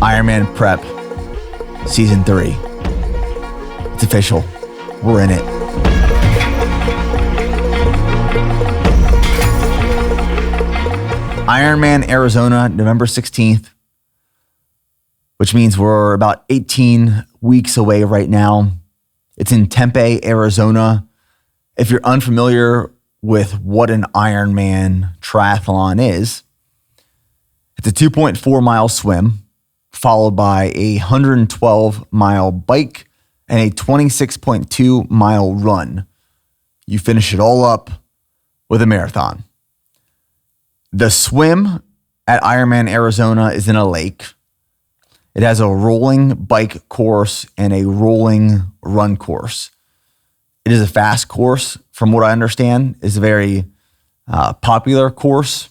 Ironman Prep Season 3. It's official. We're in it. Ironman Arizona, November 16th, which means we're about 18 weeks away right now. It's in Tempe, Arizona. If you're unfamiliar with what an Ironman triathlon is, it's a 2.4 mile swim followed by a 112 mile bike and a 26.2 mile run. You finish it all up with a marathon. The swim at Ironman Arizona is in a lake. It has a rolling bike course and a rolling run course. It is a fast course, from what I understand. It's a very popular course.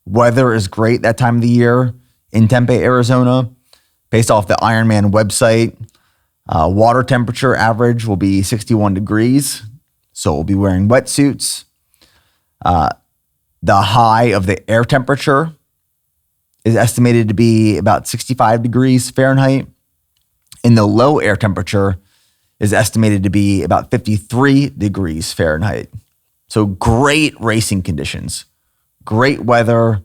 Weather is great that time of the year in Tempe, Arizona. Based off the Ironman website, water temperature average will be 61 degrees, so we'll be wearing wetsuits. The high of the air temperature is estimated to be about 65 degrees Fahrenheit, and the low air temperature is estimated to be about 53 degrees Fahrenheit. So great racing conditions, great weather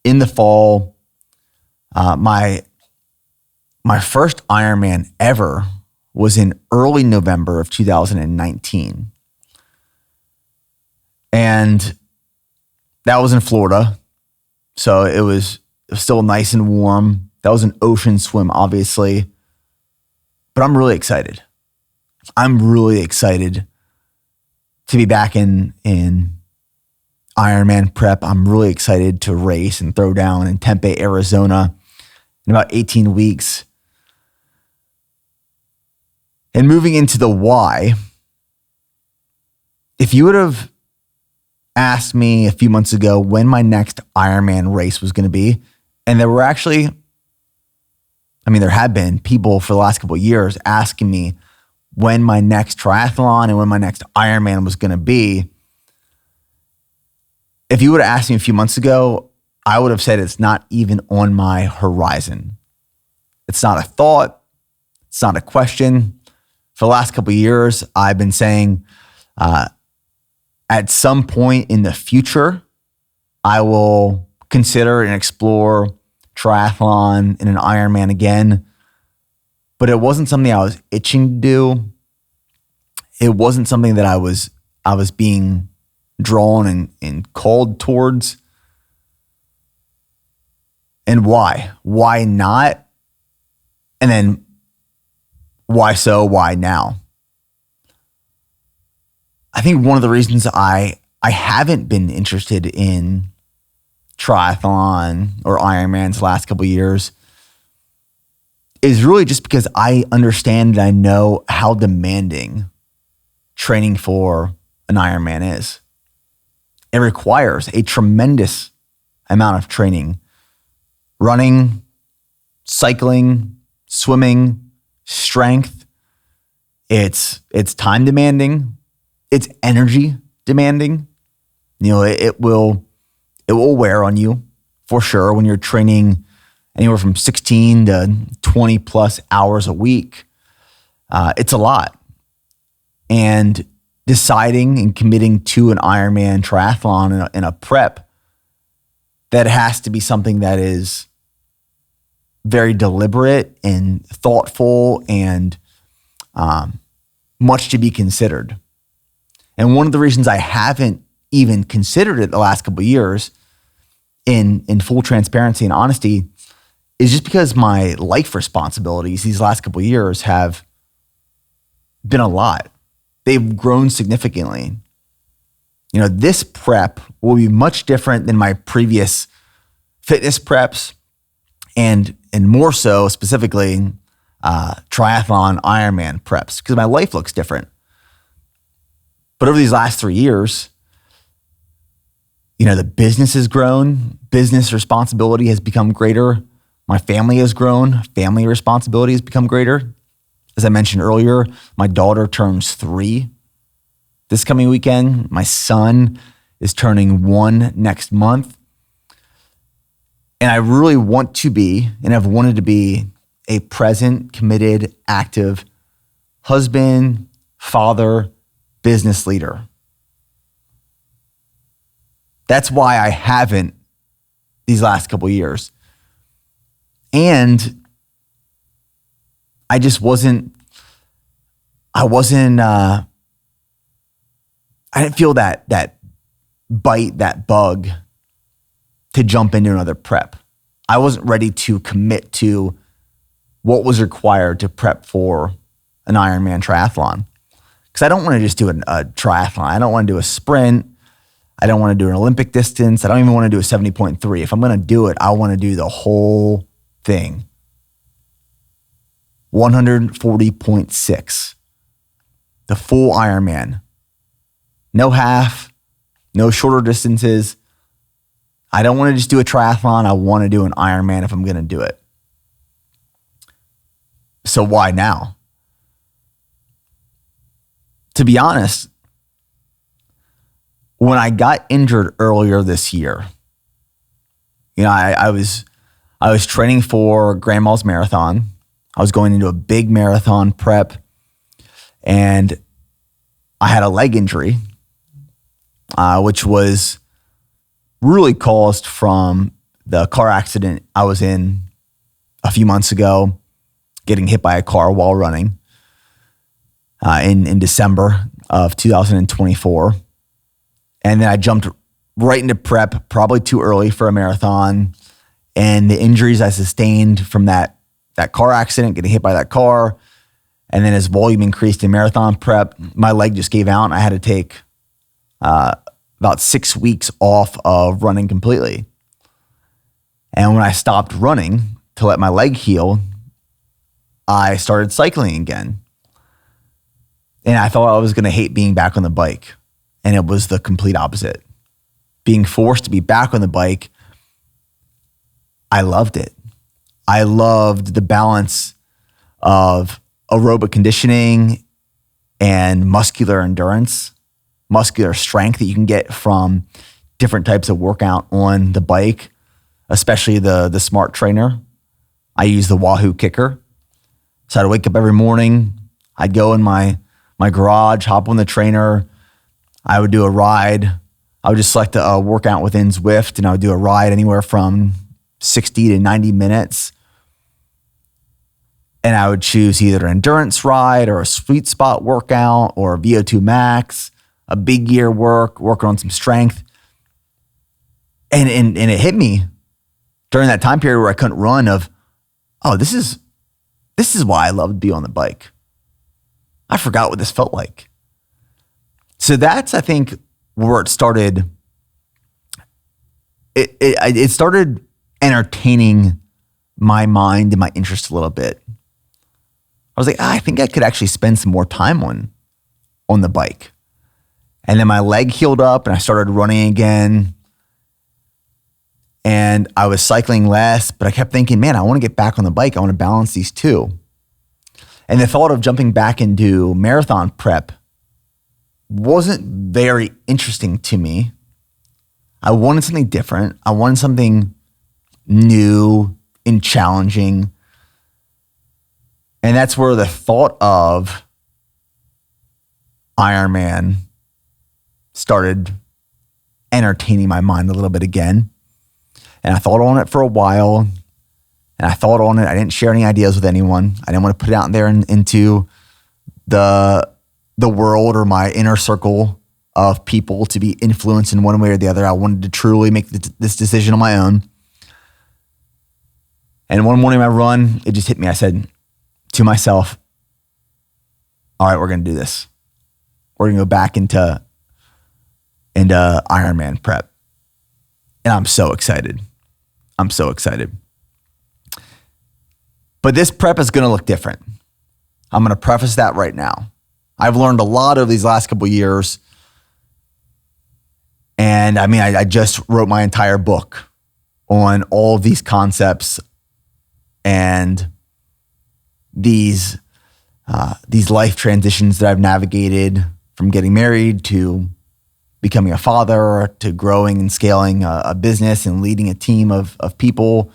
in the fall. My first Ironman ever was in early November of 2019. And that was in Florida. So it was still nice and warm. That was an ocean swim, obviously. But I'm really excited. I'm really excited to be back in Ironman Prep. I'm really excited to race and throw down in Tempe, Arizona in about 18 weeks. And moving into the why, if you would have asked me a few months ago when my next Ironman race was going to be, and there had been people for the last couple of years asking me when my next triathlon and when my next Ironman was going to be. If you would have asked me a few months ago, I would have said it's not even on my horizon. It's not a thought. It's not a question. For the last couple of years, I've been saying at some point in the future, I will consider and explore triathlon and an Ironman again. But it wasn't something I was itching to do. It wasn't something that I was being drawn and called towards. And why? Why not? And then why so? Why now? I think one of the reasons I haven't been interested in triathlon or Ironmans the last couple of years is really just because I understand and I know how demanding training for an Ironman is. It requires a tremendous amount of training. Running, cycling, swimming, strength. It's time demanding. It's energy demanding. It will wear on you for sure when you're training anywhere from 16 to 20 plus hours a week. It's a lot. And deciding and committing to an Ironman triathlon in a prep, that has to be something that is very deliberate and thoughtful and much to be considered. And one of the reasons I haven't even considered it the last couple of years, in full transparency and honesty, is just because my life responsibilities these last couple of years have been a lot. They've grown significantly. This prep will be much different than my previous fitness preps, and more so specifically triathlon Ironman preps, because my life looks different. But over these last 3 years, the business has grown, business responsibility has become greater. My family has grown, family responsibility has become greater. As I mentioned earlier, my daughter turns 3 this coming weekend. My son is turning 1 next month. And I really want to be, and I've wanted to be, a present, committed, active husband, father, business leader. That's why I haven't these last couple of years. And I just I didn't feel that bite, that bug to jump into another prep. I wasn't ready to commit to what was required to prep for an Ironman triathlon. Because I don't want to just do a triathlon. I don't want to do a sprint. I don't want to do an Olympic distance. I don't even want to do a 70.3. If I'm going to do it, I want to do the whole thing. 140.6. The full Ironman. No half, no shorter distances. I don't want to just do a triathlon. I want to do an Ironman if I'm going to do it. So why now? To be honest, when I got injured earlier this year, I was training for Grandma's Marathon. I was going into a big marathon prep, and I had a leg injury, which was really caused from the car accident I was in a few months ago, getting hit by a car while running in December of 2024. And then I jumped right into prep, probably too early for a marathon. And the injuries I sustained from that car accident, getting hit by that car, and then as volume increased in marathon prep, my leg just gave out and I had to take about 6 weeks off of running completely. And when I stopped running to let my leg heal, I started cycling again. And I thought I was going to hate being back on the bike. And it was the complete opposite. Being forced to be back on the bike, I loved it. I loved the balance of aerobic conditioning and muscular endurance, muscular strength that you can get from different types of workout on the bike, especially the Smart Trainer. I use the Wahoo Kicker. So I'd wake up every morning, I'd go in my garage, hop on the trainer, I would do a ride. I would just select a workout within Zwift, and I would do a ride anywhere from 60 to 90 minutes. And I would choose either an endurance ride or a sweet spot workout or a VO2 max, a big gear working on some strength. And it hit me during that time period where I couldn't run of, oh, this is why I love to be on the bike. I forgot what this felt like. So that's, I think, where it started. It started entertaining my mind and my interest a little bit. I was like, I think I could actually spend some more time on the bike. And then my leg healed up and I started running again. And I was cycling less, but I kept thinking, man, I want to get back on the bike. I want to balance these two. And the thought of jumping back into marathon prep wasn't very interesting to me. I wanted something different. I wanted something new and challenging. And that's where the thought of Ironman started entertaining my mind a little bit again. And I thought on it for a while. And I thought on it. I didn't share any ideas with anyone. I didn't want to put it out there into the world or my inner circle of people to be influenced in one way or the other. I wanted to truly make this decision on my own. And one morning I run, it just hit me. I said to myself, all right, we're going to do this. We're going to go back into Ironman prep. And I'm so excited. I'm so excited. But this prep is going to look different. I'm going to preface that right now. I've learned a lot over these last couple of years. And I mean, I just wrote my entire book on all of these concepts and these life transitions that I've navigated from getting married to becoming a father to growing and scaling a business and leading a team of people.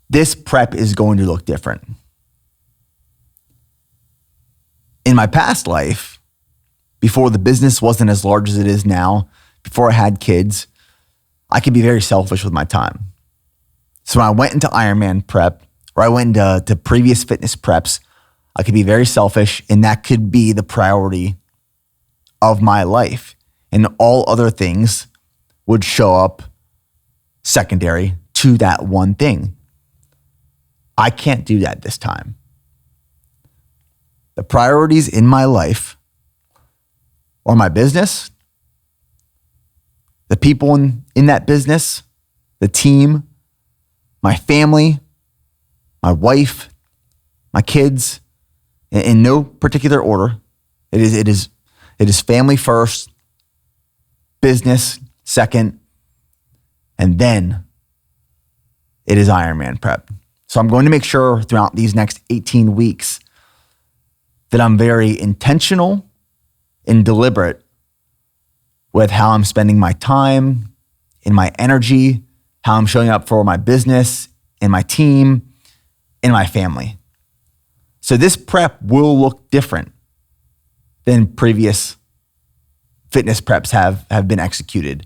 This prep is going to look different. In my past life, before the business wasn't as large as it is now, before I had kids, I could be very selfish with my time. So when I went into Ironman Prep, or I went into previous fitness preps, I could be very selfish, and that could be the priority of my life. And all other things would show up secondary to that one thing. I can't do that this time. The priorities in my life are my business, the people in that business, the team, my family, my wife, my kids, in no particular order. It is family first, business second, and then it is Ironman Prep. So I'm going to make sure throughout these next 18 weeks that I'm very intentional and deliberate with how I'm spending my time and my energy, how I'm showing up for my business and my team and my family. So this prep will look different than previous fitness preps have been executed.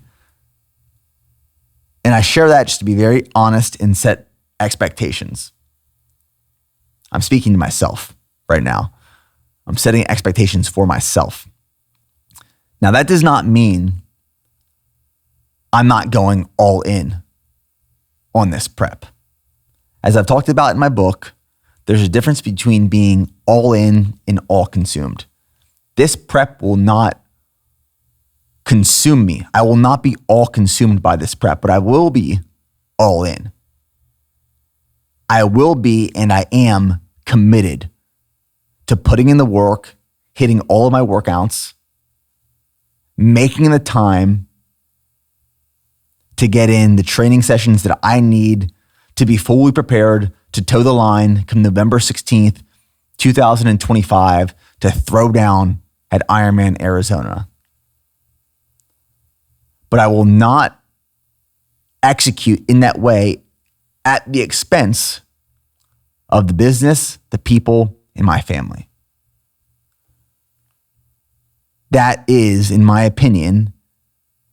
And I share that just to be very honest and set expectations. I'm speaking to myself right now. I'm setting expectations for myself. Now, that does not mean I'm not going all in on this prep. As I've talked about in my book, there's a difference between being all in and all consumed. This prep will not consume me. I will not be all consumed by this prep, but I will be all in. I will be, and I am committed to putting in the work, hitting all of my workouts, making the time to get in the training sessions that I need to be fully prepared to toe the line come November 16th, 2025, to throw down at Ironman Arizona. But I will not execute in that way at the expense of the business, the people, and my family. That is, in my opinion,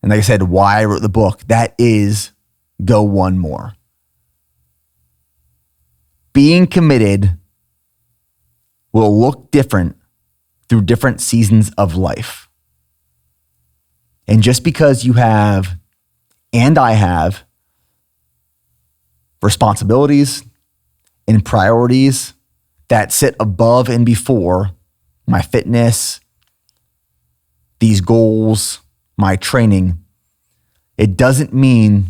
and like I said, why I wrote the book, that is go one more. Being committed will look different through different seasons of life. And just because you have, and I have, responsibilities and priorities that sit above and before my fitness, these goals, my training, it doesn't mean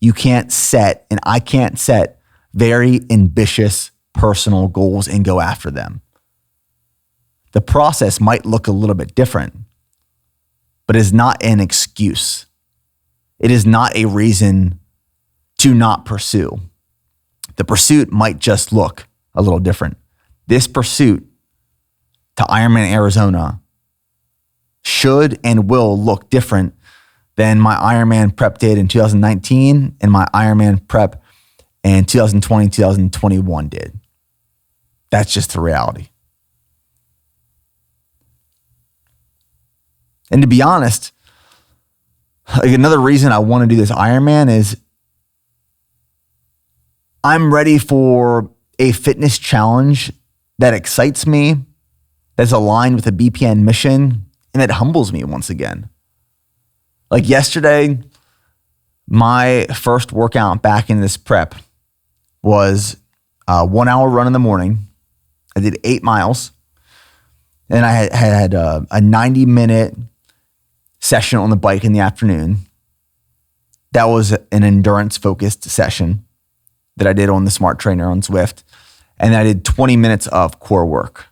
you can't set, and I can't set, very ambitious personal goals and go after them. The process might look a little bit different, but is not an excuse. It is not a reason to not pursue. The pursuit might just look a little different. This pursuit to Ironman Arizona should and will look different than my Ironman Prep did in 2019 and my Ironman Prep in 2020, 2021 did. That's just the reality. And to be honest, like another reason I want to do this Ironman is I'm ready for a fitness challenge that excites me, that's aligned with the BPN mission, and that humbles me once again. Like yesterday, my first workout back in this prep was a 1 hour run in the morning. I did 8 miles. And I had a 90-minute session on the bike in the afternoon. That was an endurance-focused session that I did on the Smart Trainer on Zwift. And I did 20 minutes of core work.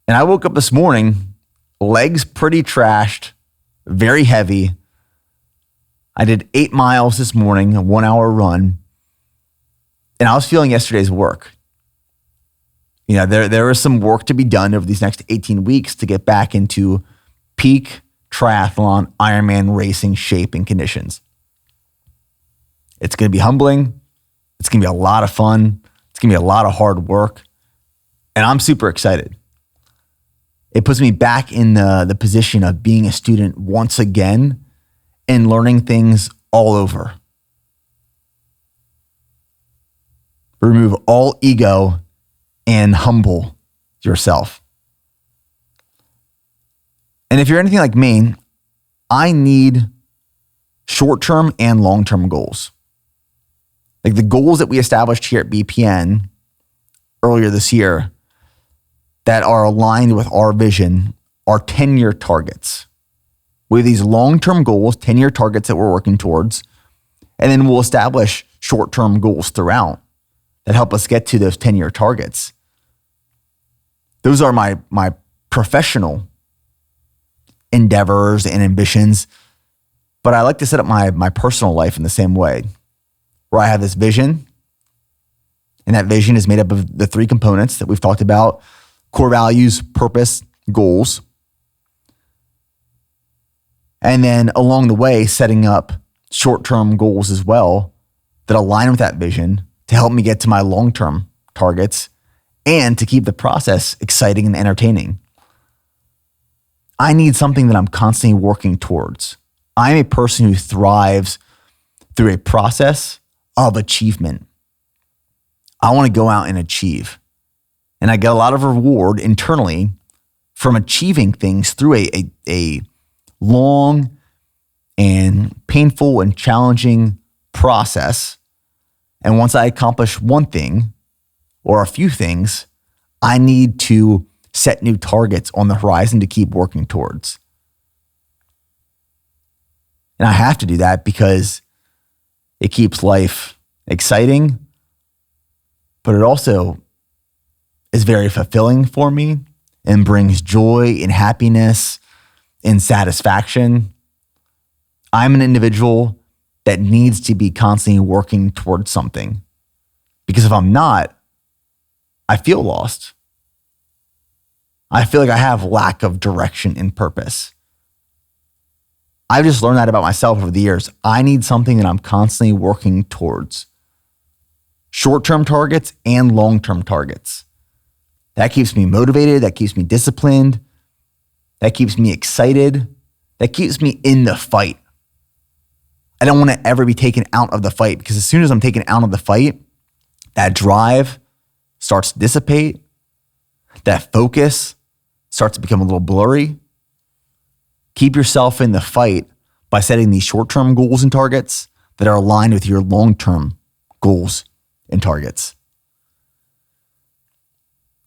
And I woke up this morning, legs pretty trashed, very heavy. I did 8 miles this morning, a 1 hour run. And I was feeling yesterday's work. You know, there is some work to be done over these next 18 weeks to get back into peak triathlon Ironman racing shape and conditions. It's going to be humbling. It's going to be a lot of fun. It's going to be a lot of hard work. And I'm super excited. It puts me back in the position of being a student once again and learning things all over. Remove all ego and humble yourself. And if you're anything like me, I need short-term and long-term goals. Like the goals that we established here at BPN earlier this year that are aligned with our vision are 10-year targets. We have these long-term goals, 10-year targets that we're working towards, and then we'll establish short-term goals throughout that help us get to those 10-year targets. Those are my professional endeavors and ambitions, but I like to set up my personal life in the same way, where I have this vision, and that vision is made up of the three components that we've talked about: core values, purpose, goals. And then along the way, setting up short-term goals as well that align with that vision to help me get to my long-term targets and to keep the process exciting and entertaining. I need something that I'm constantly working towards. I'm a person who thrives through a process of achievement. I want to go out and achieve. And I get a lot of reward internally from achieving things through a long and painful and challenging process. And once I accomplish one thing or a few things, I need to set new targets on the horizon to keep working towards. And I have to do that because it keeps life exciting, but it also is very fulfilling for me and brings joy and happiness and satisfaction. I'm an individual that needs to be constantly working towards something, because if I'm not, I feel lost. I feel like I have lack of direction and purpose. I've just learned that about myself over the years. I need something that I'm constantly working towards. Short-term targets and long-term targets. That keeps me motivated. That keeps me disciplined. That keeps me excited. That keeps me in the fight. I don't want to ever be taken out of the fight, because as soon as I'm taken out of the fight, that drive starts to dissipate. That focus starts to become a little blurry. Keep yourself in the fight by setting these short-term goals and targets that are aligned with your long-term goals and targets.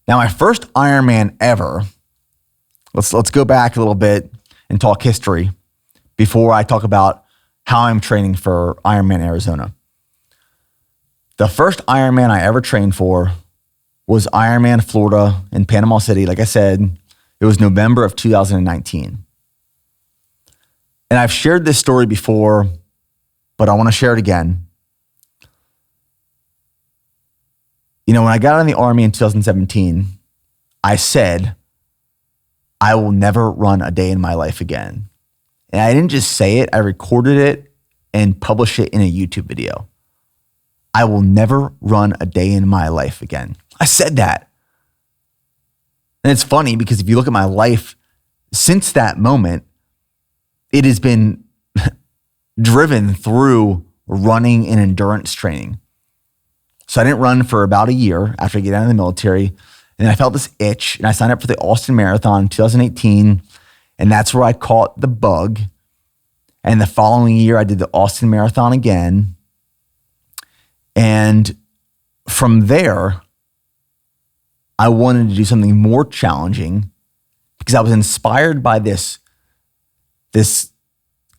Now, my first Ironman ever, let's go back a little bit and talk history before I talk about how I'm training for Ironman Arizona. The first Ironman I ever trained for was Ironman Florida in Panama City. Like I said, it was November of 2019. And I've shared this story before, but I want to share it again. You know, when I got out of the Army in 2017, I said, I will never run a day in my life again. And I didn't just say it, I recorded it and published it in a YouTube video. I will never run a day in my life again. I said that. And it's funny because if you look at my life since that moment, it has been driven through running and endurance training. So I didn't run for about a year after I get out of the military. And I felt this itch, and I signed up for the Austin Marathon in 2018. And that's where I caught the bug. And the following year, I did the Austin Marathon again. And from there, I wanted to do something more challenging because I was inspired by this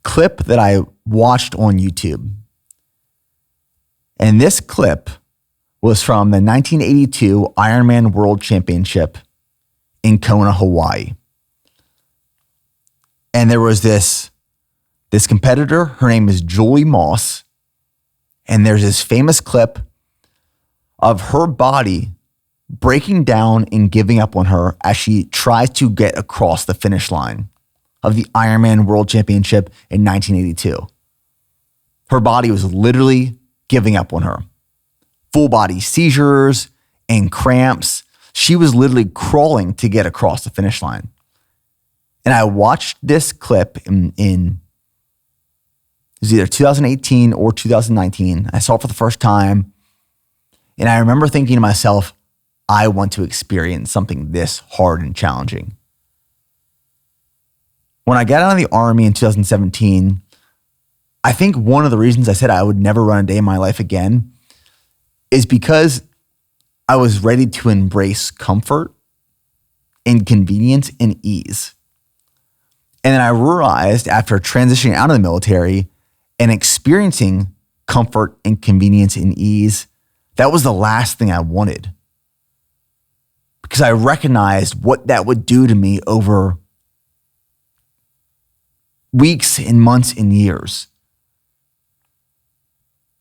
clip that I watched on YouTube. And this clip was from the 1982 Ironman World Championship in Kona, Hawaii. And there was this competitor, her name is Julie Moss, and there's this famous clip of her body breaking down and giving up on her as she tries to get across the finish line of the Ironman World Championship in 1982. Her body was literally giving up on her. Full body seizures and cramps. She was literally crawling to get across the finish line. And I watched this clip in it was either 2018 or 2019. I saw it for the first time. And I remember thinking to myself, I want to experience something this hard and challenging. When I got out of the Army in 2017, I think one of the reasons I said I would never run a day in my life again is because I was ready to embrace comfort and convenience and ease. And then I realized after transitioning out of the military and experiencing comfort and convenience and ease, that was the last thing I wanted. Because I recognized what that would do to me over weeks and months and years.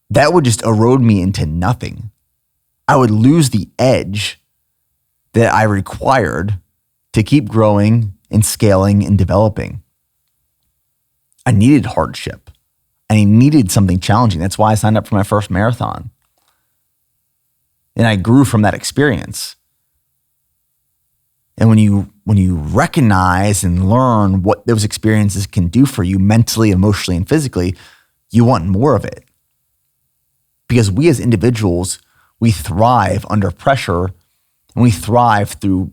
That would just erode me into nothing. I would lose the edge that I required to keep growing and scaling and developing. I needed hardship. I needed something challenging. That's why I signed up for my first marathon. And I grew from that experience. And when you recognize and learn what those experiences can do for you mentally, emotionally, and physically, you want more of it. Because we as individuals, we thrive under pressure and we thrive through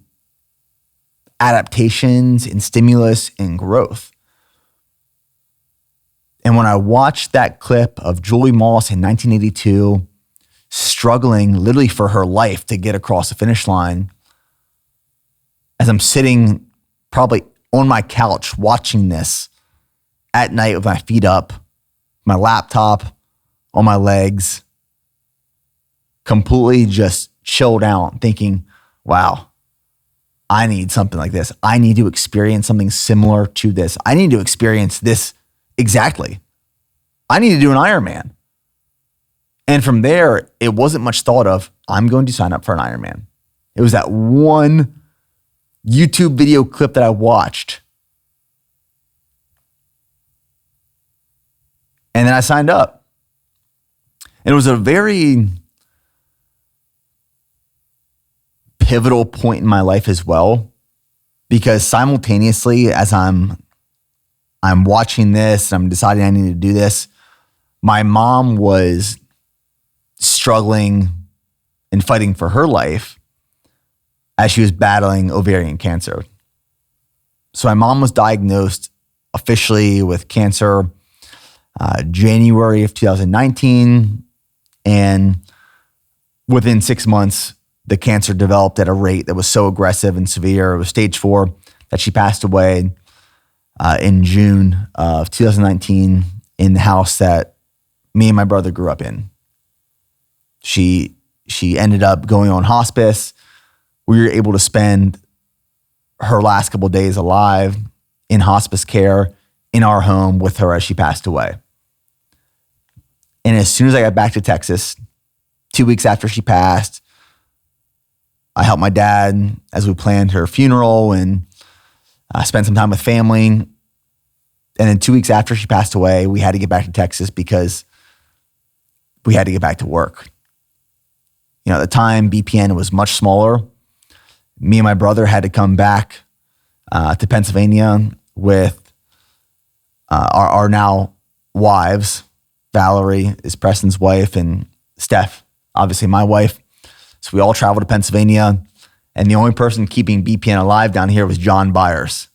adaptations and stimulus and growth. And when I watched that clip of Julie Moss in 1982 struggling literally for her life to get across the finish line, as I'm sitting probably on my couch watching this at night with my feet up, my laptop on my legs, completely just chilled out thinking, wow, I need something like this. I need to experience something similar to this. I need to experience this exactly. I need to do an Ironman. And from there, it wasn't much thought of, I'm going to sign up for an Ironman. It was that one YouTube video clip that I watched. And then I signed up. And it was a very pivotal point in my life as well, because simultaneously as I'm watching this, I'm deciding I need to do this, my mom was struggling and fighting for her life as she was battling ovarian cancer. So my mom was diagnosed officially with cancer January of 2019, and within 6 months, the cancer developed at a rate that was so aggressive and severe. It was stage 4 that she passed away in June of 2019 in the house that me and my brother grew up in. She ended up going on hospice. We were able to spend her last couple of days alive in hospice care in our home with her as she passed away. And as soon as I got back to Texas, 2 weeks after she passed, I helped my dad as we planned her funeral and spent some time with family. And then 2 weeks after she passed away, we had to get back to Texas because we had to get back to work. You know, at the time, BPN was much smaller. Me and my brother had to come back to Pennsylvania with our now wives. Valerie is Preston's wife, and Steph, obviously my wife. So we all traveled to Pennsylvania, and the only person keeping BPN alive down here was John Byers.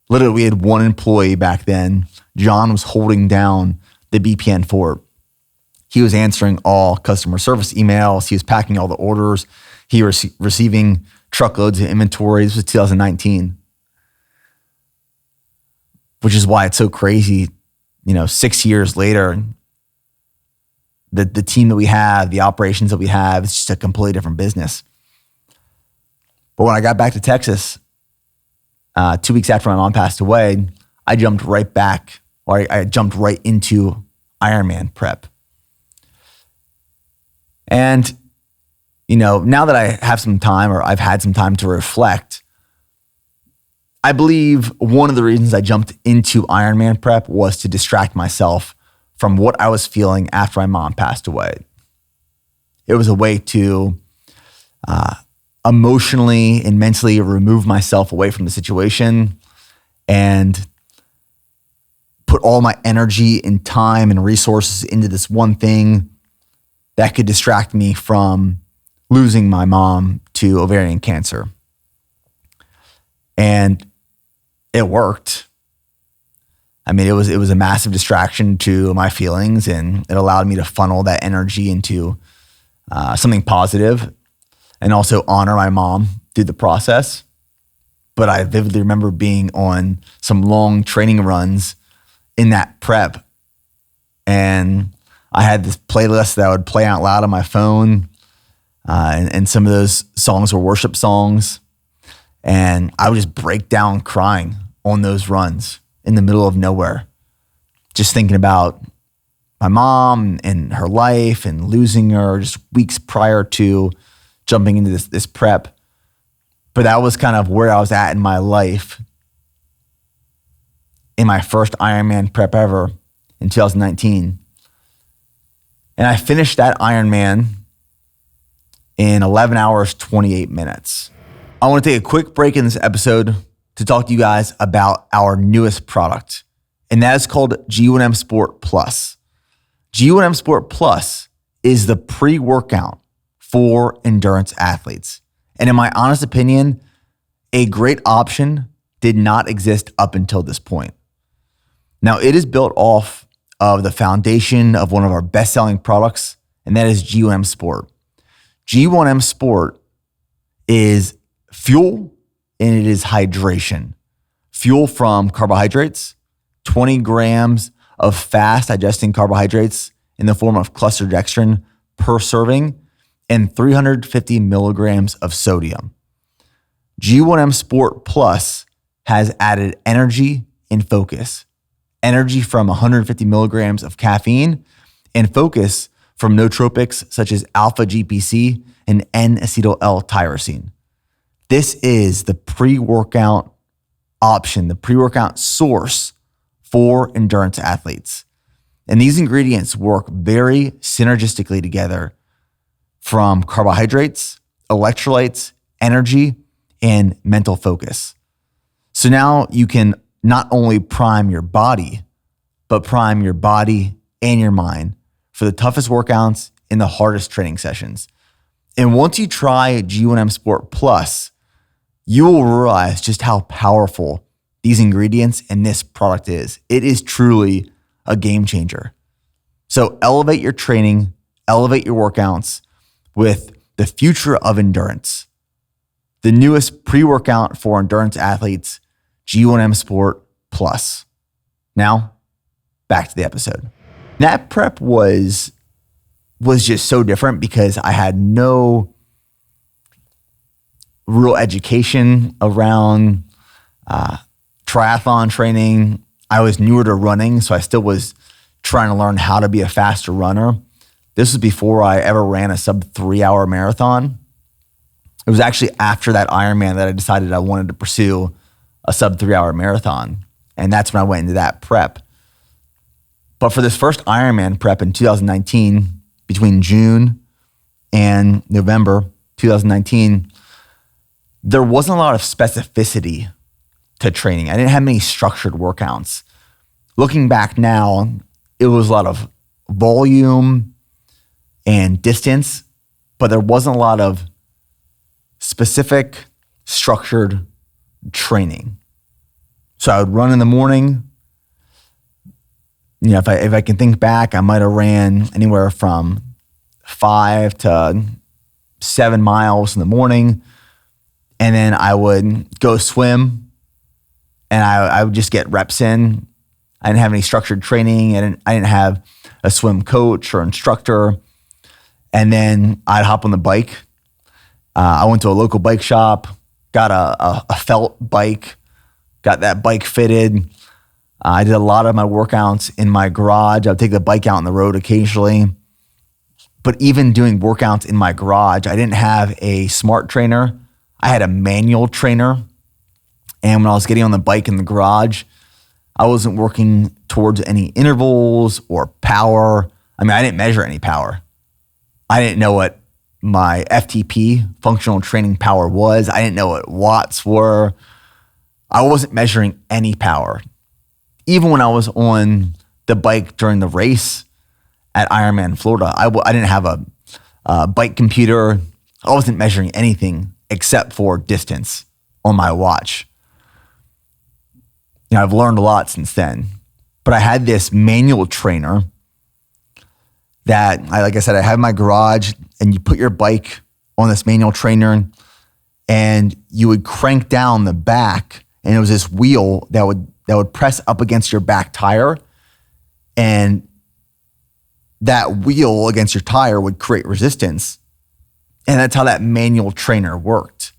Literally, we had one employee back then. John was holding down the BPN fort. He was answering all customer service emails. He was packing all the orders. He was receiving truckloads of inventory. This was 2019, which is why it's so crazy. 6 years later, the team that we have, the operations that we have, it's just a completely different business. But when I got back to Texas, 2 weeks after my mom passed away, I jumped right back, or I jumped right into Ironman Prep. And, now that I have some time, or I've had some time to reflect, I believe one of the reasons I jumped into Ironman Prep was to distract myself from what I was feeling after my mom passed away. It was a way to emotionally and mentally remove myself away from the situation and put all my energy and time and resources into this one thing that could distract me from losing my mom to ovarian cancer. And it worked. I mean, it was a massive distraction to my feelings, and it allowed me to funnel that energy into something positive and also honor my mom through the process. But I vividly remember being on some long training runs in that prep, and I had this playlist that I would play out loud on my phone, and some of those songs were worship songs, and I would just break down crying on those runs in the middle of nowhere, just thinking about my mom and her life and losing her just weeks prior to jumping into this prep. But that was kind of where I was at in my life in my first Ironman Prep ever in 2019. And I finished that Ironman in 11 hours, 28 minutes. I want to take a quick break in this episode to talk to you guys about our newest product, and that is called G1M Sport Plus. G1M Sport Plus is the pre-workout for endurance athletes. And in my honest opinion, a great option did not exist up until this point. Now, it is built off of the foundation of one of our best-selling products, and that is G1M Sport. G1M Sport is fuel and it is hydration. Fuel from carbohydrates, 20 grams of fast digesting carbohydrates in the form of cluster dextrin per serving, and 350 milligrams of sodium. G1M Sport Plus has added energy and focus. Energy from 150 milligrams of caffeine and focus from nootropics such as alpha GPC and N-acetyl-L-tyrosine. This is the pre-workout option, the pre-workout source for endurance athletes. And these ingredients work very synergistically together from carbohydrates, electrolytes, energy, and mental focus. So now you can not only prime your body, but prime your body and your mind for the toughest workouts and the hardest training sessions. And once you try G1M Sport Plus, you will realize just how powerful these ingredients and this product is. It is truly a game changer. So elevate your training, elevate your workouts with the future of endurance. The newest pre-workout for endurance athletes, G1M Sport Plus. Now, back to the episode. That prep was just so different because I had no real education around triathlon training. I was newer to running, so I still was trying to learn how to be a faster runner. This was before I ever ran a sub 3-hour marathon. It was actually after that Ironman that I decided I wanted to pursue a sub 3-hour marathon. And that's when I went into that prep. But for this first Ironman prep in 2019, between June and November 2019, there wasn't a lot of specificity to training. I didn't have many structured workouts. Looking back now, it was a lot of volume and distance, but there wasn't a lot of specific structured training. So I would run in the morning. You know, if I can think back, I might have ran anywhere from 5 to 7 miles in the morning. And then I would go swim and I would just get reps in. I didn't have any structured training. I didn't have a swim coach or instructor. And then I'd hop on the bike. I went to a local bike shop, got a felt bike, got that bike fitted. I did a lot of my workouts in my garage. I would take the bike out on the road occasionally. But even doing workouts in my garage, I didn't have a smart trainer. I had a manual trainer. And when I was getting on the bike in the garage, I wasn't working towards any intervals or power. I mean, I didn't measure any power. I didn't know what my FTP, functional training power, was. I didn't know what watts were. I wasn't measuring any power. Even when I was on the bike during the race at Ironman Florida, I didn't have a bike computer. I wasn't measuring anything except for distance on my watch. I've learned a lot since then, but I had this manual trainer that, like I said, I had in my garage, and you put your bike on this manual trainer and you would crank down the back, and it was this wheel that would press up against your back tire, and that wheel against your tire would create resistance. And that's how that manual trainer worked.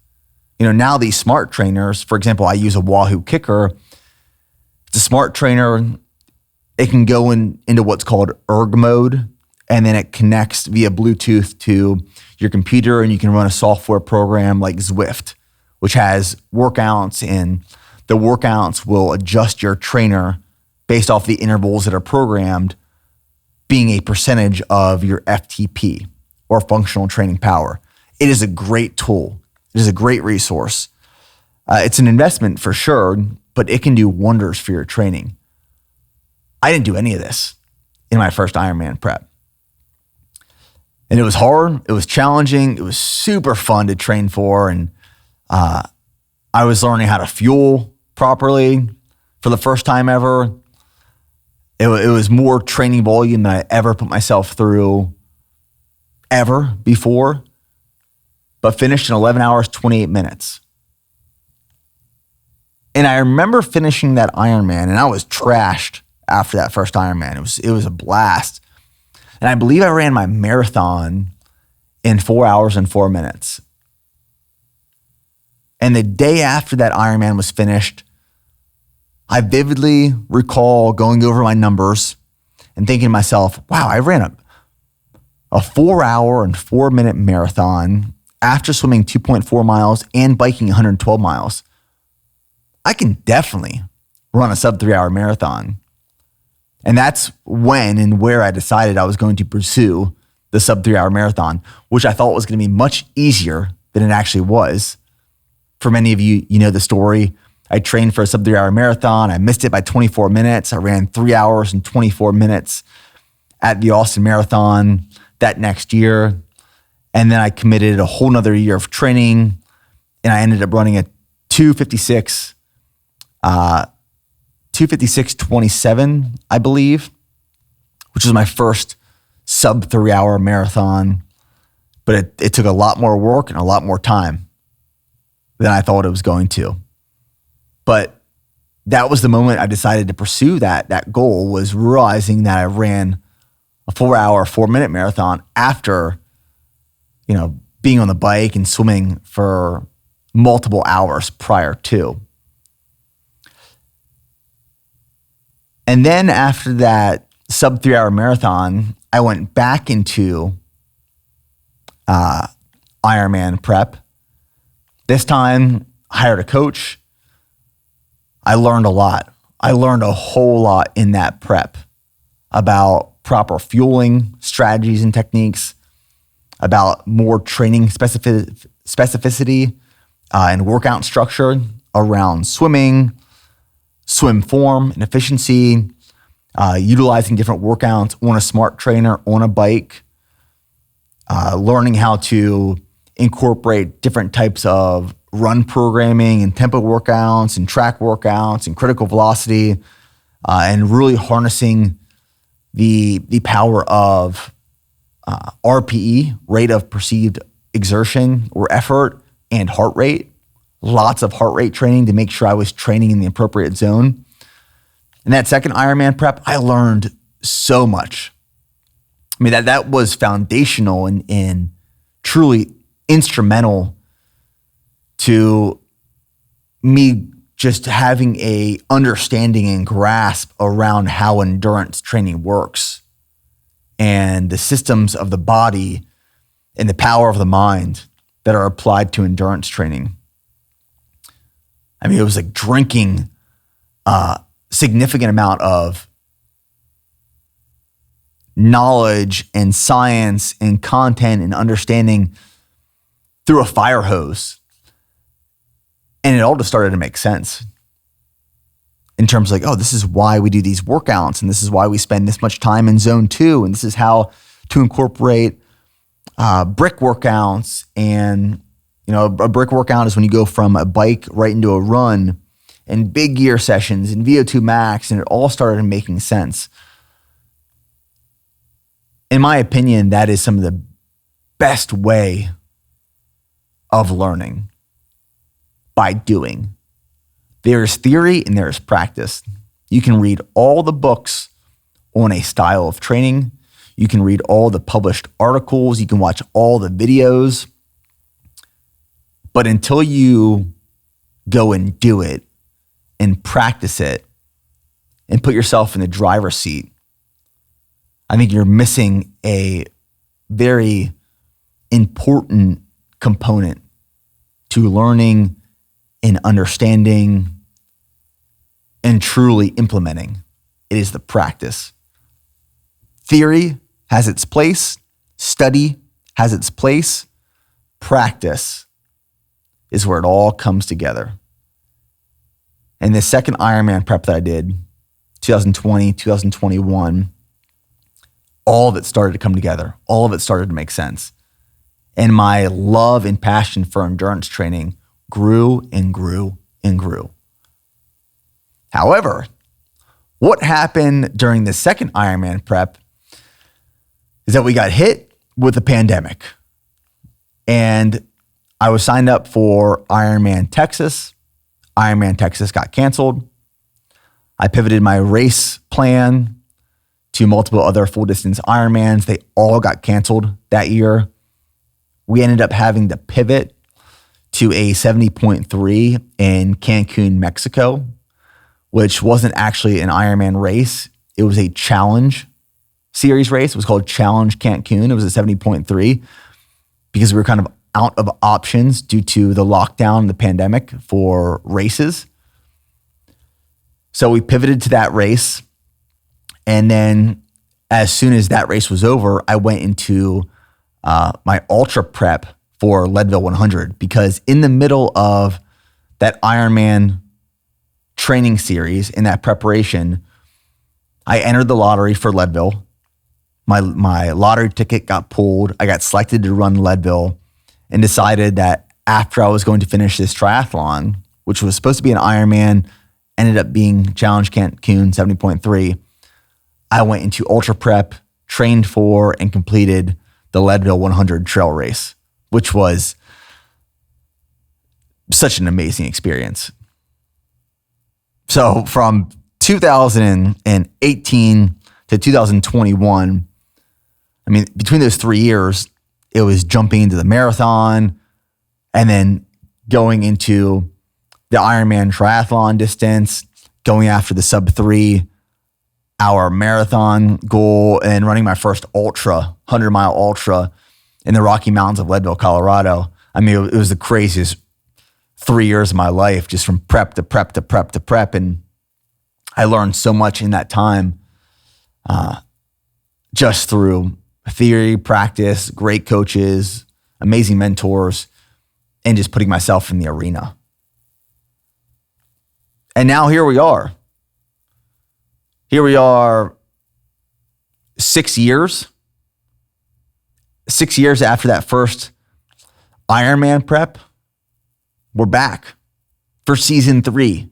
Now these smart trainers, for example, I use a Wahoo Kicker. It's a smart trainer. It can go into what's called erg mode, and then it connects via Bluetooth to your computer, and you can run a software program like Zwift, which has workouts, and the workouts will adjust your trainer based off the intervals that are programmed, being a percentage of your FTP or functional training power. It is a great tool. It is a great resource. It's an investment for sure, but it can do wonders for your training. I didn't do any of this in my first Ironman prep. And it was hard. It was challenging. It was super fun to train for. And I was learning how to fuel properly for the first time ever. It was more training volume than I ever put myself through ever before, but finished in 11 hours, 28 minutes. And I remember finishing that Ironman, and I was trashed after that first Ironman. It was a blast. And I believe I ran my marathon in 4 hours and 4 minutes. And the day after that Ironman was finished, I vividly recall going over my numbers and thinking to myself, wow, I ran a 4 hour and 4 minute marathon after swimming 2.4 miles and biking 112 miles. I can definitely run a sub 3 hour marathon. And that's when and where I decided I was going to pursue the sub 3 hour marathon, which I thought was going to be much easier than it actually was. For many of you, you know the story. I trained for a sub 3 hour marathon. I missed it by 24 minutes. I ran 3 hours and 24 minutes at the Austin Marathon that next year. And then I committed a whole nother year of training, and I ended up running a 256.27, I believe, which was my first sub 3 hour marathon. But it took a lot more work and a lot more time than I thought it was going to. But that was the moment I decided to pursue that goal, was realizing that I ran a 4 hour, 4 minute marathon after, being on the bike and swimming for multiple hours prior to. And then after that sub 3 hour marathon, I went back into Ironman Prep. This time, I hired a coach. I learned a lot. I learned a whole lot in that prep about proper fueling strategies and techniques, about more training specificity and workout structure around swimming, swim form and efficiency, utilizing different workouts on a smart trainer, on a bike, learning how to incorporate different types of run programming and tempo workouts and track workouts and critical velocity, and really harnessing the power of RPE, rate of perceived exertion or effort, and heart rate. Lots of heart rate training to make sure I was training in the appropriate zone. In that second Ironman prep, I learned so much. I mean, that was foundational and truly instrumental to me just having a understanding and grasp around how endurance training works and the systems of the body and the power of the mind that are applied to endurance training. I mean, it was like drinking a significant amount of knowledge and science and content and understanding through a fire hose. And it all just started to make sense in terms of like, oh, this is why we do these workouts, and this is why we spend this much time in zone 2, and this is how to incorporate brick workouts. And, you know, a brick workout is when you go from a bike right into a run, and big gear sessions and VO2 max, and it all started making sense. In my opinion, that is some of the best way of learning, by doing. There's theory and there's practice. You can read all the books on a style of training. You can read all the published articles. You can watch all the videos. But until you go and do it and practice it and put yourself in the driver's seat, I think you're missing a very important component to learning and understanding and truly implementing. It is the practice. Theory has its place. Study has its place. Practice is where it all comes together. And the second Ironman Prep that I did, 2020, 2021, all of it started to come together. All of it started to make sense. And my love and passion for endurance training grew and grew and grew. However, what happened during the second Ironman Prep is that we got hit with a pandemic. And I was signed up for Ironman Texas. Ironman Texas got canceled. I pivoted my race plan to multiple other full distance Ironmans. They all got canceled that year. We ended up having to pivot to a 70.3 in Cancun, Mexico, which wasn't actually an Ironman race. It was a challenge series race. It was called Challenge Cancun. It was a 70.3 because we were kind of out of options due to the lockdown and the pandemic for races. So we pivoted to that race. And then as soon as that race was over, I went into my ultra prep for Leadville 100, because in the middle of that Ironman training series, in that preparation, I entered the lottery for Leadville. My lottery ticket got pulled. I got selected to run Leadville and decided that after I was going to finish this triathlon, which was supposed to be an Ironman, ended up being Challenge Cancun 70.3, I went into ultra prep, trained for, and completed the Leadville 100 trail race, which was such an amazing experience. So from 2018 to 2021, I mean, between those 3 years, it was jumping into the marathon and then going into the Ironman triathlon distance, going after the sub 3 hour marathon goal, and running my first ultra, 100-mile ultra in the Rocky Mountains of Leadville, Colorado. I mean, it was the craziest 3 years of my life, just from prep to prep to prep to prep. And I learned so much in that time, just through theory, practice, great coaches, amazing mentors, and just putting myself in the arena. And now here we are. Here we are 6 years. 6 years after that first Ironman Prep, we're back for season 3.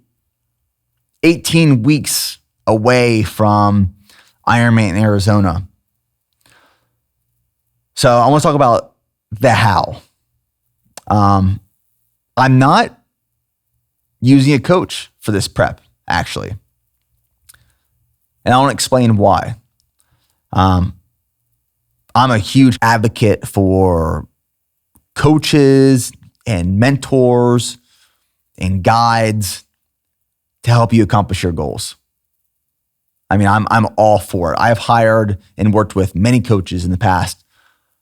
18 weeks away from Ironman Arizona. So I want to talk about the how. I'm not using a coach for this prep, actually. And I want to explain why. I'm a huge advocate for coaches and mentors and guides to help you accomplish your goals. I mean, I'm all for it. I've hired and worked with many coaches in the past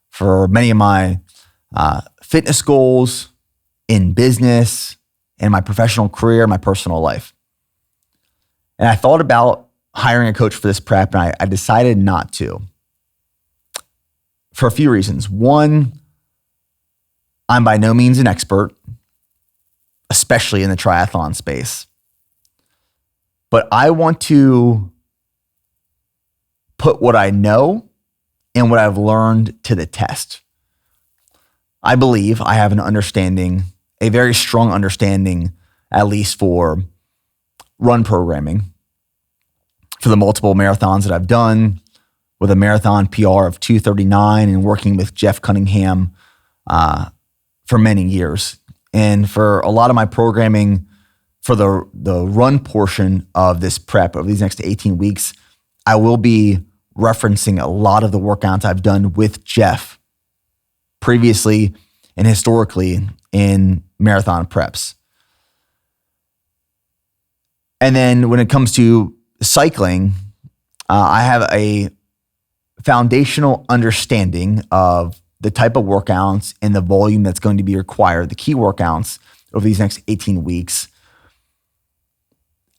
for many of my fitness goals, in business, in my professional career, my personal life. And I thought about hiring a coach for this prep, and I decided not to for a few reasons. One, I'm by no means an expert, especially in the triathlon space. But I want to put what I know and what I've learned to the test. I believe I have an understanding, a very strong understanding, at least for run programming, for the multiple marathons that I've done, with a marathon PR of 2:39 and working with Jeff Cunningham for many years. And for a lot of my programming for the run portion of this prep over these next 18 weeks, I will be referencing a lot of the workouts I've done with Jeff previously and historically in marathon preps. And then when it comes to cycling, I have a foundational understanding of the type of workouts and the volume that's going to be required, the key workouts over these next 18 weeks.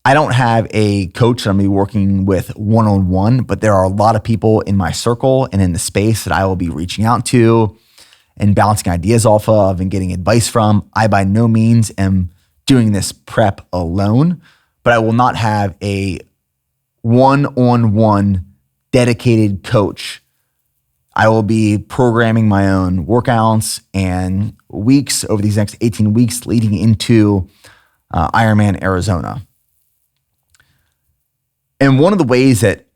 I don't have a coach that I'm going to be working with one-on-one, but there are a lot of people in my circle and in the space that I will be reaching out to and bouncing ideas off of and getting advice from. I by no means am doing this prep alone, but I will not have a one-on-one dedicated coach. I will be programming my own workouts and weeks over these next 18 weeks leading into Ironman Arizona. And one of the ways that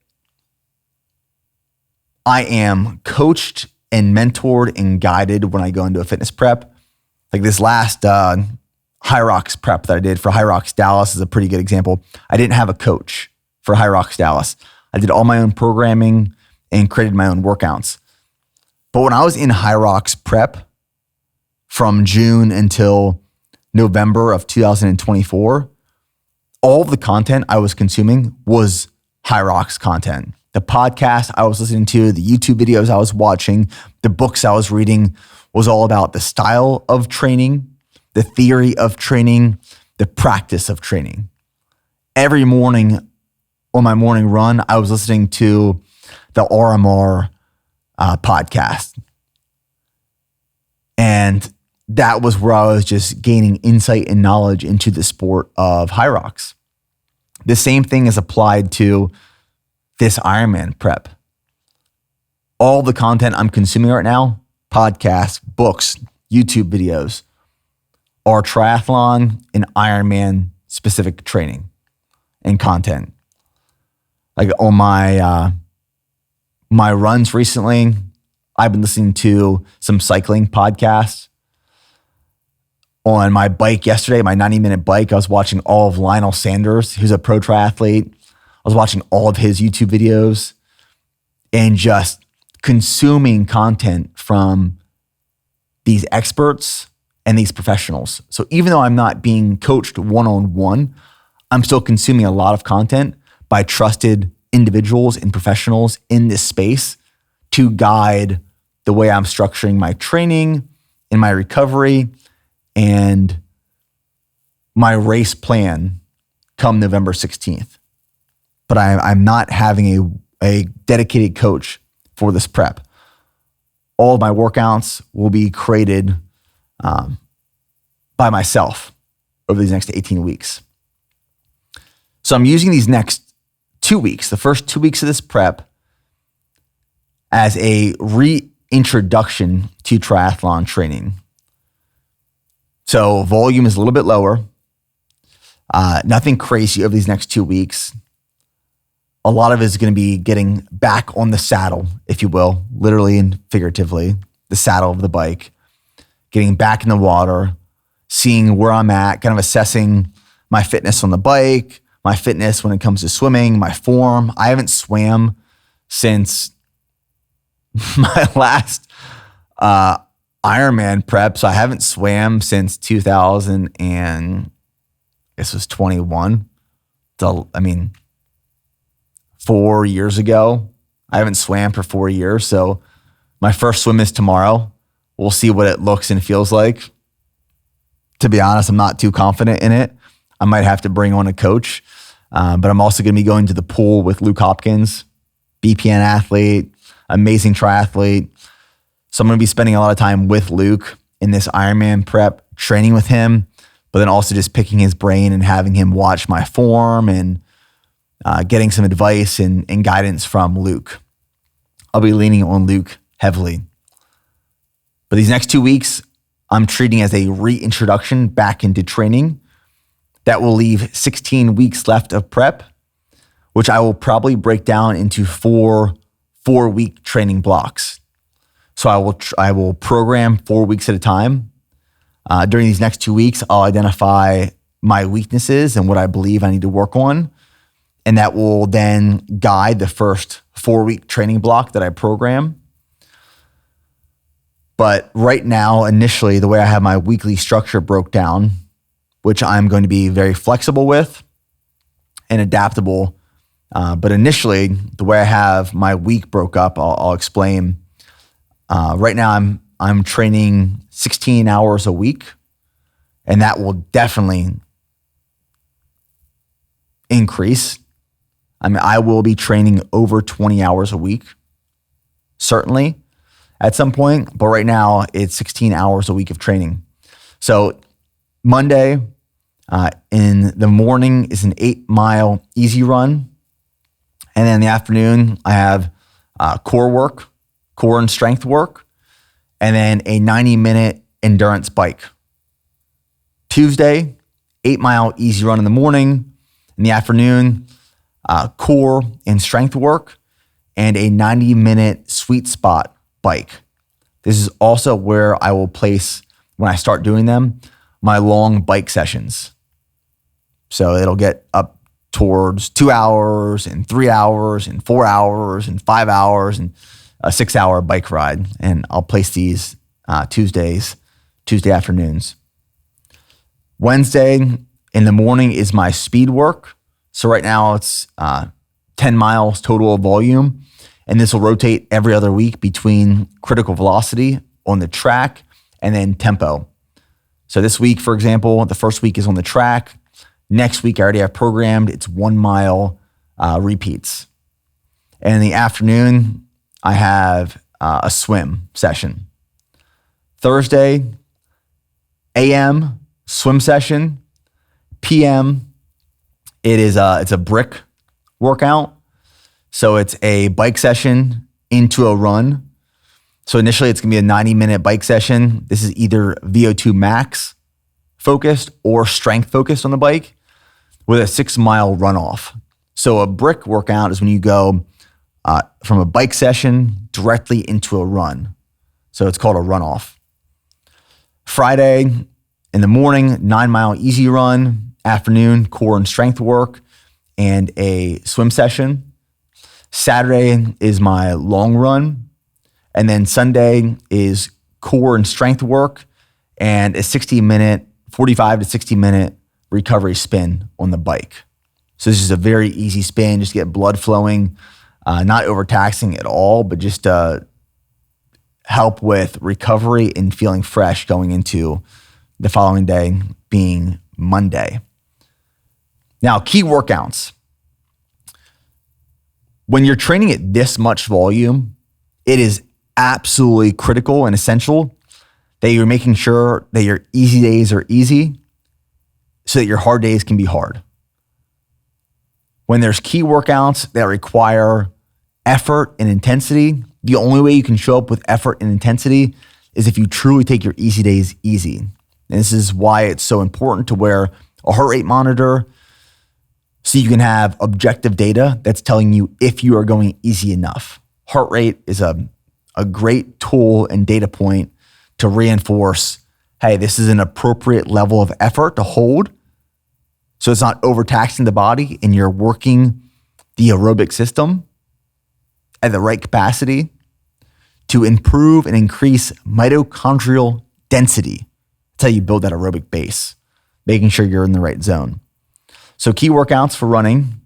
I am coached and mentored and guided when I go into a fitness prep, like this last High Rocks prep that I did for High Rocks Dallas is a pretty good example. I didn't have a coach for High Rocks Dallas. I did all my own programming and created my own workouts. But when I was in High Rocks prep from June until November of 2024, all of the content I was consuming was High Rocks content. The podcast I was listening to, the YouTube videos I was watching, the books I was reading was all about the style of training, the theory of training, the practice of training. Every morning on my morning run, I was listening to the RMR podcast. And that was where I was just gaining insight and knowledge into the sport of High Rocks. The same thing is applied to this Ironman prep. All the content I'm consuming right now, podcasts, books, YouTube videos, are triathlon and Ironman specific training and content. Like on my runs recently, I've been listening to some cycling podcasts. On my bike yesterday, my 90-minute bike, I was watching all of Lionel Sanders, who's a pro triathlete. I was watching all of his YouTube videos and just consuming content from these experts and these professionals. So even though I'm not being coached one-on-one, I'm still consuming a lot of content by trusted individuals and professionals in this space to guide the way I'm structuring my training and my recovery and my race plan come November 16th. But I'm not having a dedicated coach for this prep. All of my workouts will be created by myself over these next 18 weeks. So I'm using these next 2 weeks, the first 2 weeks of this prep, as a reintroduction to triathlon training. So volume is a little bit lower. Nothing crazy over these next 2 weeks. A lot of it is going to be getting back on the saddle, if you will, literally and figuratively, the saddle of the bike, getting back in the water, seeing where I'm at, kind of assessing my fitness on the bike, my fitness when it comes to swimming, my form. I haven't swam since my last Ironman prep. So I haven't swam since 2021. So, 4 years ago. I haven't swam for 4 years. So my first swim is tomorrow. We'll see what it looks and feels like. to be honest, I'm not too confident in it. I might have to bring on a coach, but I'm also going to be going to the pool with Luke Hopkins, BPN athlete, amazing triathlete. So I'm going to be spending a lot of time with Luke in this Ironman Prep, training with him, but then also just picking his brain and having him watch my form and getting some advice and guidance from Luke. I'll be leaning on Luke heavily. But these next 2 weeks, I'm treating as a reintroduction back into training. That will leave 16 weeks left of prep, which I will probably break down into four-week training blocks. So I will program 4 weeks at a time. During these next 2 weeks, I'll identify my weaknesses and what I believe I need to work on. And that will then guide the first 4-week training block that I program. But right now, initially, the way I have my weekly structure broke down, which I'm going to be very flexible with and adaptable. But initially, the way I have my week broke up, I'll explain. Right now, I'm training 16 hours a week, and that will definitely increase. I mean, I will be training over 20 hours a week, certainly at some point, but right now it's 16 hours a week of training. So Monday in the morning is an 8-mile easy run. And then in the afternoon, I have core and strength work, and then a 90-minute endurance bike. Tuesday, 8-mile easy run in the morning. In the afternoon, core and strength work, and a 90-minute sweet spot bike. This is also where I will place, when I start doing them, my long bike sessions. So it'll get up towards 2 hours and 3 hours and 4 hours and 5 hours and a 6-hour bike ride. And I'll place these Tuesday afternoons. Wednesday in the morning is my speed work. So right now it's 10 miles total volume. And this will rotate every other week between critical velocity on the track and then tempo. So this week, for example, the first week is on the track. Next week, I already have programmed, it's 1 mile repeats. And in the afternoon, I have a swim session. Thursday, AM, swim session. PM, it's a brick workout. So it's a bike session into a run. So initially it's gonna be a 90-minute bike session. This is either VO2 max focused or strength focused on the bike with a 6-mile runoff. So a brick workout is when you go from a bike session directly into a run. So it's called a runoff. Friday in the morning, 9-mile easy run, afternoon, core and strength work, and a swim session. Saturday is my long run. And then Sunday is core and strength work and a 45 to 60 minute recovery spin on the bike. So this is a very easy spin, just get blood flowing, not overtaxing at all, but just help with recovery and feeling fresh going into the following day being Monday. Now, key workouts. When you're training at this much volume, it is absolutely critical and essential that you're making sure that your easy days are easy so that your hard days can be hard. When there's key workouts that require effort and intensity, the only way you can show up with effort and intensity is if you truly take your easy days easy. And this is why it's so important to wear a heart rate monitor, so you can have objective data that's telling you if you are going easy enough. Heart rate is a great tool and data point to reinforce, hey, this is an appropriate level of effort to hold, so it's not overtaxing the body and you're working the aerobic system at the right capacity to improve and increase mitochondrial density. That's how you build that aerobic base, making sure you're in the right zone. So key workouts for running,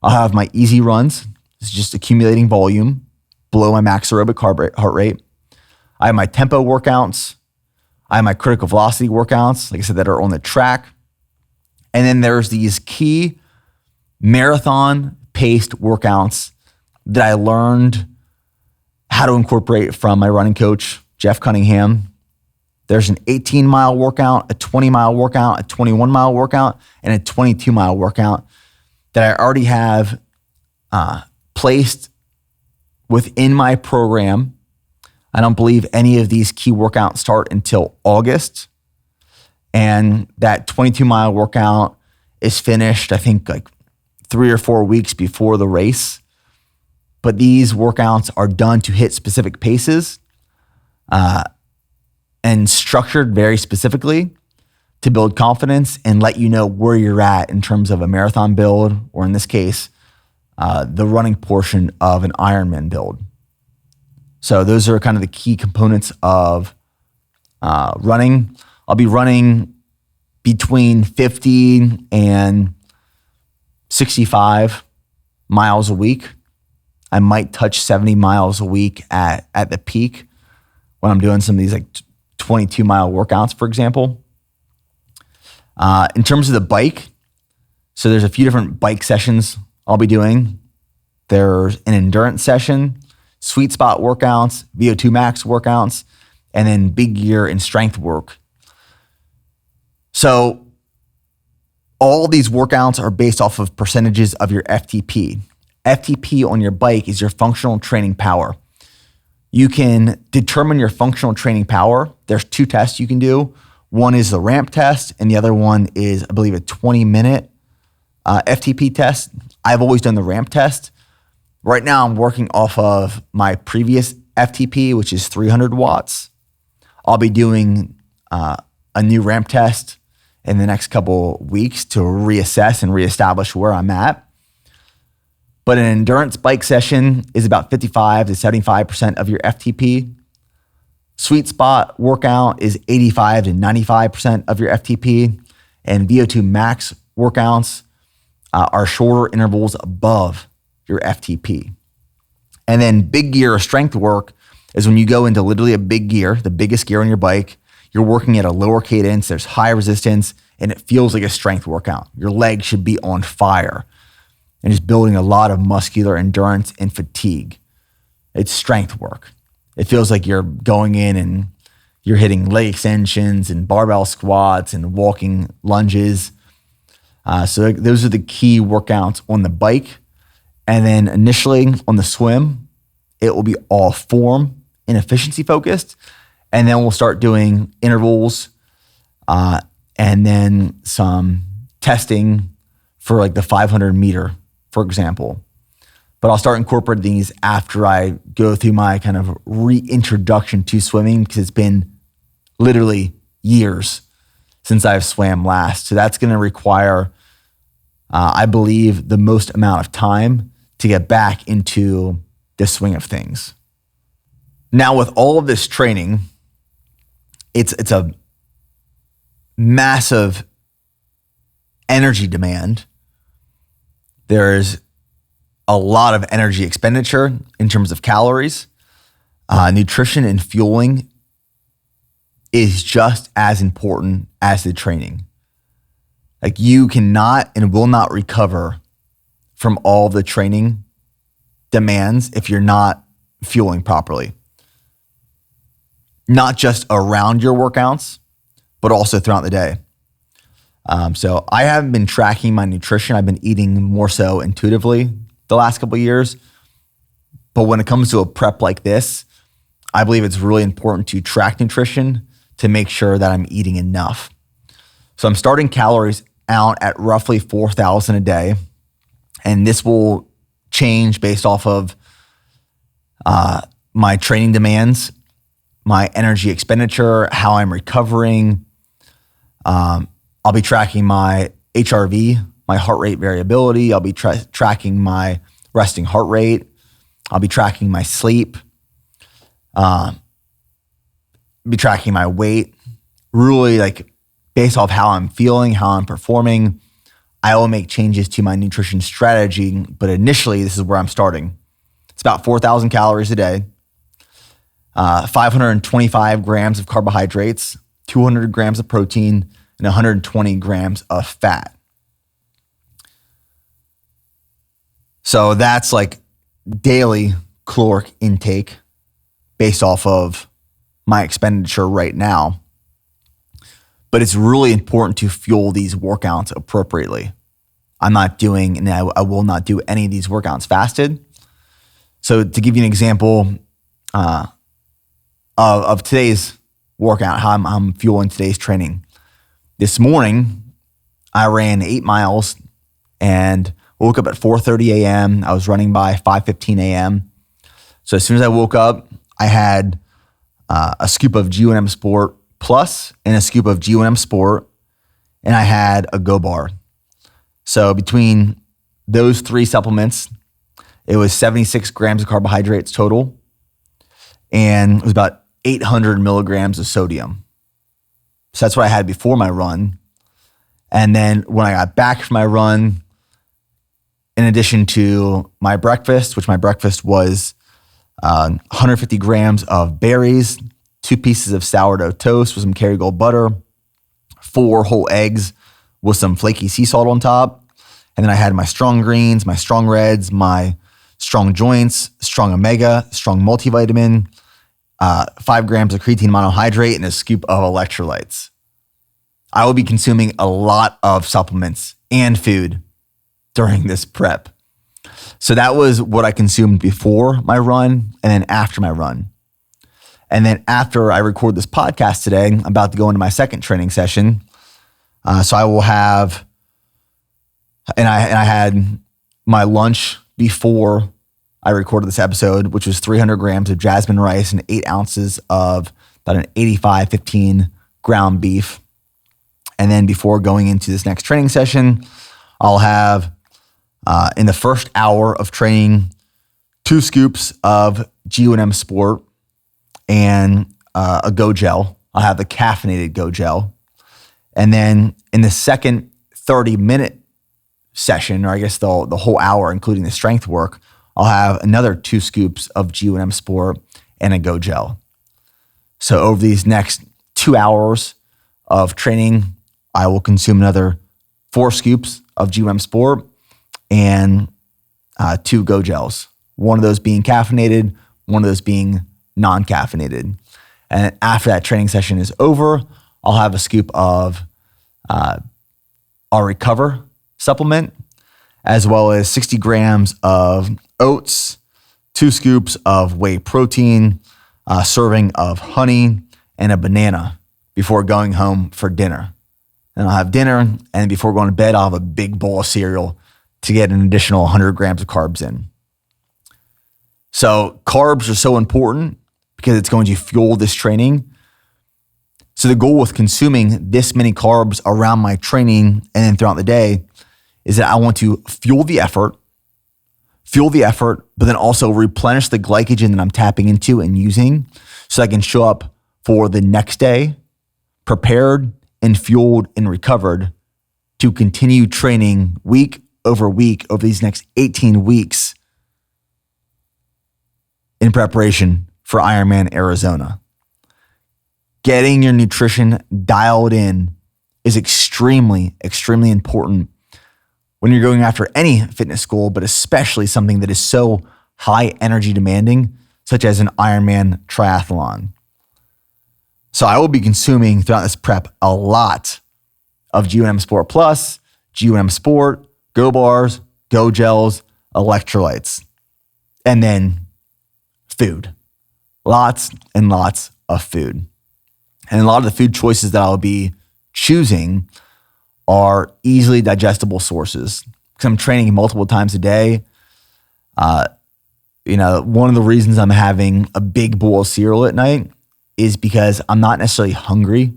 I'll have my easy runs. It's just accumulating volume below my max aerobic heart rate. I have my tempo workouts. I have my critical velocity workouts, like I said, that are on the track. And then there's these key marathon paced workouts that I learned how to incorporate from my running coach, Jeff Cunningham. There's an 18-mile workout, a 20-mile workout, a 21-mile workout, and a 22-mile workout that I already have placed within my program. I don't believe any of these key workouts start until August. And that 22-mile workout is finished, I think, like 3 or 4 weeks before the race. But these workouts are done to hit specific paces and structured very specifically to build confidence and let you know where you're at in terms of a marathon build, or in this case, the running portion of an Ironman build. So those are kind of the key components of running. I'll be running between 50 and 65 miles a week. I might touch 70 miles a week at the peak when I'm doing some of these like 22-mile workouts, for example. In terms of the bike, so there's a few different bike sessions I'll be doing. There's an endurance session, sweet spot workouts, VO2 max workouts, and then big gear and strength work. So all these workouts are based off of percentages of your FTP. FTP on your bike is your functional training power. You can determine your functional training power. There's 2 tests you can do. One is the ramp test, and the other one is, I believe, a 20-minute FTP test. I've always done the ramp test. Right now, I'm working off of my previous FTP, which is 300 watts. I'll be doing a new ramp test in the next couple weeks to reassess and reestablish where I'm at. But an endurance bike session is about 55 to 75% of your FTP. Sweet spot workout is 85 to 95% of your FTP. And VO2 max workouts are shorter intervals above your FTP. And then big gear or strength work is when you go into literally a big gear, the biggest gear on your bike. You're working at a lower cadence, there's high resistance, and it feels like a strength workout. Your legs should be on fire and just building a lot of muscular endurance and fatigue. It's strength work. It feels like you're going in and you're hitting leg extensions and barbell squats and walking lunges. So those are the key workouts on the bike. And then initially on the swim, it will be all form and efficiency focused. And then we'll start doing intervals and then some testing for like the 500 meter, for example. But I'll start incorporating these after I go through my kind of reintroduction to swimming, because it's been literally years since I've swam last. So that's going to require, I believe, the most amount of time to get back into the swing of things. Now, with all of this training, it's a massive energy demand. There's a lot of energy expenditure in terms of calories. Nutrition and fueling is just as important as the training. Like, you cannot and will not recover from all the training demands if you're not fueling properly. Not just around your workouts, but also throughout the day. So I haven't been tracking my nutrition. I've been eating more so intuitively the last couple of years. But when it comes to a prep like this, I believe it's really important to track nutrition to make sure that I'm eating enough. So I'm starting calories out at roughly 4,000 a day. And this will change based off of my training demands, my energy expenditure, how I'm recovering. I'll be tracking my HRV, my heart rate variability. I'll be tracking my resting heart rate. I'll be tracking my sleep. Be tracking my weight. Really, like, based off how I'm feeling, how I'm performing, I will make changes to my nutrition strategy. But initially, this is where I'm starting. It's about 4,000 calories a day, 525 grams of carbohydrates, 200 grams of protein, and 120 grams of fat. So that's like daily caloric intake based off of my expenditure right now. But it's really important to fuel these workouts appropriately. I'm not doing, and I will not do any of these workouts fasted. So to give you an example of today's workout, how I'm fueling today's training. This morning, I ran 8 miles and woke up at 4:30 a.m. I was running by 5:15 a.m. So as soon as I woke up, I had a scoop of G1M Sport Plus and a scoop of G1M Sport, and I had a Go Bar. So between those 3 supplements, it was 76 grams of carbohydrates total, and it was about 800 milligrams of sodium. So that's what I had before my run. And then when I got back from my run, in addition to my breakfast, which my breakfast was 150 grams of berries, 2 pieces of sourdough toast with some Kerrygold butter, 4 whole eggs with some flaky sea salt on top. And then I had my strong greens, my strong reds, my strong joints, strong omega, strong multivitamin, 5 grams of creatine monohydrate, and a scoop of electrolytes. I will be consuming a lot of supplements and food during this prep. So that was what I consumed before my run and then after my run. And then after I record this podcast today, I'm about to go into my second training session. So I will have, and I had my lunch before I recorded this episode, which was 300 grams of jasmine rice and 8 ounces of about an 85-15 ground beef. And then before going into this next training session, I'll have, in the first hour of training, 2 scoops of G1M Sport and a Go Gel. I'll have the caffeinated Go Gel. And then in the second 30-minute session, or I guess the whole hour, including the strength work, I'll have another 2 scoops of G1M Sport and a Go Gel. So over these next 2 hours of training, I will consume another 4 scoops of G1M Sport and 2 Go Gels. One of those being caffeinated, one of those being non-caffeinated. And after that training session is over, I'll have a scoop of our Recover supplement, as well as 60 grams of oats, 2 scoops of whey protein, a serving of honey, and a banana before going home for dinner. And I'll have dinner, and before going to bed, I'll have a big bowl of cereal to get an additional 100 grams of carbs in. So carbs are so important because it's going to fuel this training. So the goal with consuming this many carbs around my training and then throughout the day is that I want to fuel the effort, but then also replenish the glycogen that I'm tapping into and using so I can show up for the next day prepared and fueled and recovered to continue training week over these next 18 weeks in preparation for Ironman Arizona. Getting your nutrition dialed in is extremely, extremely important when you're going after any fitness goal, but especially something that is so high energy demanding, such as an Ironman triathlon. So I will be consuming throughout this prep a lot of G1M Sport Plus, G1M Sport, Go Bars, Go Gels, electrolytes, and then food. Lots and lots of food. And a lot of the food choices that I'll be choosing are easily digestible sources because I'm training multiple times a day. One of the reasons I'm having a big bowl of cereal at night is because I'm not necessarily hungry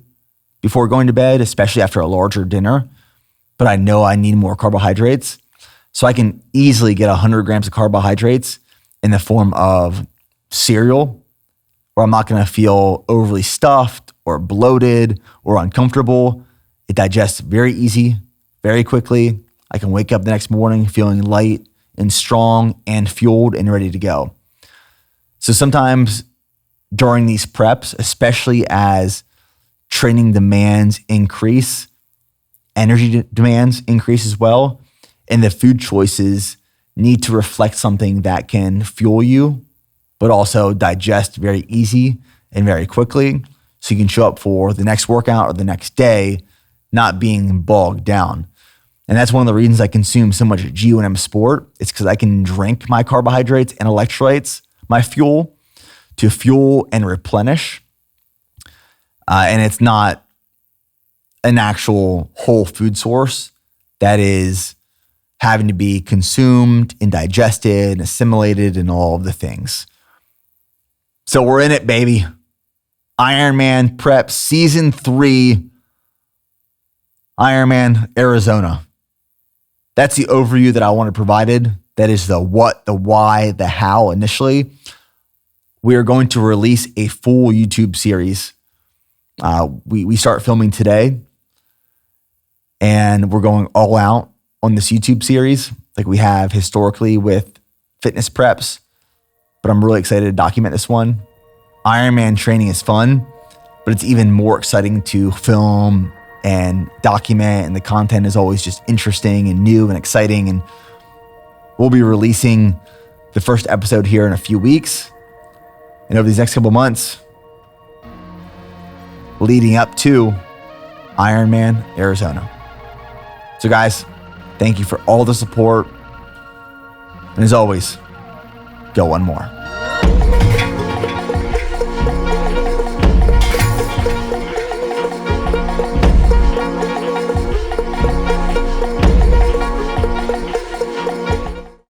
before going to bed, especially after a larger dinner, but I know I need more carbohydrates. So I can easily get 100 grams of carbohydrates in the form of cereal, where I'm not going to feel overly stuffed or bloated or uncomfortable. It digests very easy, very quickly. I can wake up the next morning feeling light and strong and fueled and ready to go. So sometimes during these preps, especially as training demands increase, energy demands increase as well, and the food choices need to reflect something that can fuel you, but also digest very easy and very quickly, so you can show up for the next workout or the next day not being bogged down. And that's one of the reasons I consume so much G1M Sport. It's because I can drink my carbohydrates and electrolytes, my fuel, to fuel and replenish. And it's not an actual whole food source that is having to be consumed and digested and assimilated and all of the things. So we're in it, baby. Ironman Prep Season 3, Ironman Arizona. That's the overview that I wanted provided. That is the what, the why, the how initially. We are going to release a full YouTube series. We start filming today, and we're going all out on this YouTube series like we have historically with fitness preps, but I'm really excited to document this one. Ironman training is fun, but it's even more exciting to film and document, and the content is always just interesting and new and exciting. And we'll be releasing the first episode here in a few weeks, and over these next couple months leading up to Ironman Arizona. So guys, thank you for all the support. And as always, go one more.